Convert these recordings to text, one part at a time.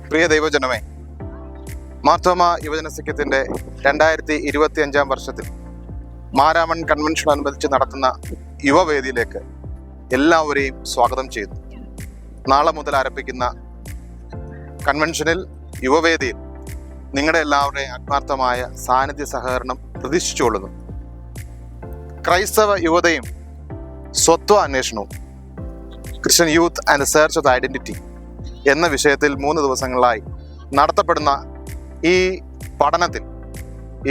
പ്രിയ ദൈവജനമേ, മാർത്തോമ യുവജന സഖ്യത്തിൻ്റെ 2025 വർഷത്തിൽ മാരാമൺ കൺവെൻഷൻ അനുബന്ധിച്ച് നടത്തുന്ന യുവവേദിയിലേക്ക് എല്ലാവരെയും സ്വാഗതം ചെയ്തു. നാളെ മുതൽ ആരംഭിക്കുന്ന കൺവെൻഷനിൽ യുവവേദിയിൽ നിങ്ങളുടെ എല്ലാവരുടെയും ആത്മാർത്ഥമായ സാന്നിധ്യ സഹകരണം പ്രതീക്ഷിച്ചുകൊള്ളുന്നു. ക്രൈസ്തവ യുവതയും സ്വത്വ അന്വേഷണവും, Christian youth and search of identity എന്ന വിഷയത്തിൽ 3 ദിവസങ്ങളായി നടത്തപ്പെടുന്ന ഈ പഠനത്തിൽ,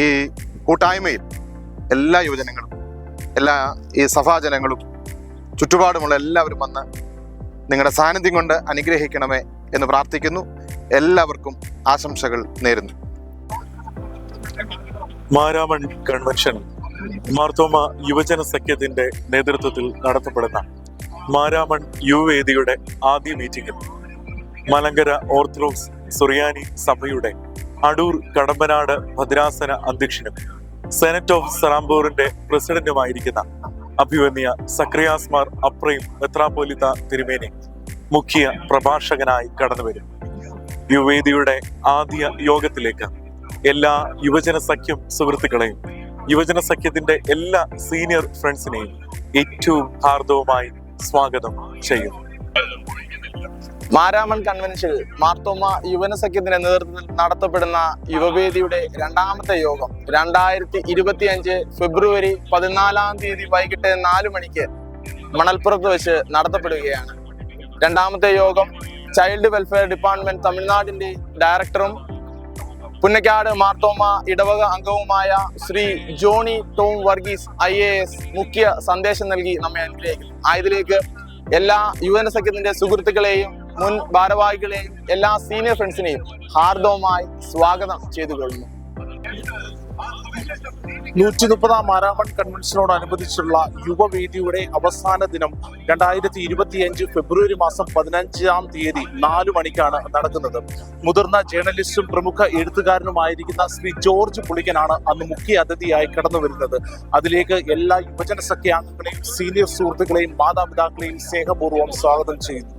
ഈ കൂട്ടായ്മയിൽ എല്ലാ യുവജനങ്ങളും, എല്ലാ ഈ സഭാജനങ്ങളും, ചുറ്റുപാടുമുള്ള എല്ലാവരും വന്ന് നിങ്ങളുടെ സാന്നിധ്യം കൊണ്ട് അനുഗ്രഹിക്കണമേ എന്ന് പ്രാർത്ഥിക്കുന്നു. എല്ലാവർക്കും ആശംസകൾ നേരുന്നു. മാരാമൺ കൺവെൻഷൻ മാർത്തോമ യുവജന സഖ്യത്തിന്റെ നേതൃത്വത്തിൽ നടത്തപ്പെടുന്ന മാരാമൺ യുവവേദിയുടെ ആദ്യ മീറ്റിംഗിൽ മലങ്കര ഓർത്തഡോക്സ് സുറിയാനി സഭയുടെ അടൂർ കടമ്പനാട് ഭദ്രാസന അധ്യക്ഷനും സെനറ്റ് ഓഫ് സറാംപൂറിന്റെ പ്രസിഡന്റുമായിരിക്കുന്ന അഭിവന്യ സക്രിയാസ് മാർ അപ്രയും മെത്രാപ്പോലിത്ത തിരുമേനി മുഖ്യ പ്രഭാഷകനായി കടന്നുവരും. യുവവേദിയുടെ ആദ്യ യോഗത്തിലേക്ക് എല്ലാ യുവജന സഖ്യം സുഹൃത്തുക്കളെയും യുവജന സഖ്യത്തിന്റെ എല്ലാ സീനിയർ ഫ്രണ്ട്സിനെയും ഏറ്റവും ഹാർദവുമായി സ്വാഗതം ചെയ്യുന്നു. മാരാമൺ കൺവെൻഷനിൽ മാർത്തോമ യുവജന സഖ്യത്തിന്റെ നേതൃത്വത്തിൽ നടത്തപ്പെടുന്ന യുവവേദിയുടെ 2ാമത്തെ യോഗം 2025 ഫെബ്രുവരി 14 വൈകിട്ട് 4 മണിക്ക് മണൽപ്പുറത്ത് വെച്ച് നടത്തപ്പെടുകയാണ്. 2ാമത്തെ യോഗം ചൈൽഡ് വെൽഫെയർ ഡിപ്പാർട്ട്മെന്റ് തമിഴ്നാടിന്റെ ഡയറക്ടറും പുന്നക്കാട് മാർത്തോമ ഇടവക അംഗവുമായ ശ്രീ ജോണി ടോം വർഗീസ് IAS മുഖ്യ സന്ദേശം നൽകി നമ്മെ അനുഗ്രഹിക്കുന്നു. ആയതിലേക്ക് എല്ലാ യുവജന സഖ്യത്തിന്റെ സുഹൃത്തുക്കളെയും മുൻ ഭാരവാഹികളെയും എല്ലാ സീനിയർ ഫ്രണ്ട്സിനെയും ഹാർദവമായി സ്വാഗതം ചെയ്തു കൊള്ളുന്നു. 130ാം മാരാമൺ കൺവെൻഷനോടനുബന്ധിച്ചുള്ള യുവവേദിയുടെ അവസാന ദിനം 2025 ഫെബ്രുവരി മാസം 15-ാം തീയതി 4 മണിക്കാണ് നടക്കുന്നത്. മുതിർന്ന ജേർണലിസ്റ്റും പ്രമുഖ എഴുത്തുകാരനുമായിരിക്കുന്ന ശ്രീ ജോർജ് പുളിക്കനാണ് അന്ന് മുഖ്യ അതിഥിയായി കടന്നു വരുന്നത്. അതിലേക്ക് എല്ലാ യുവജന സഖ്യാംഗങ്ങളെയും സീനിയർ സുഹൃത്തുക്കളെയും മാതാപിതാക്കളെയും സ്നേഹപൂർവ്വം സ്വാഗതം ചെയ്യുന്നു.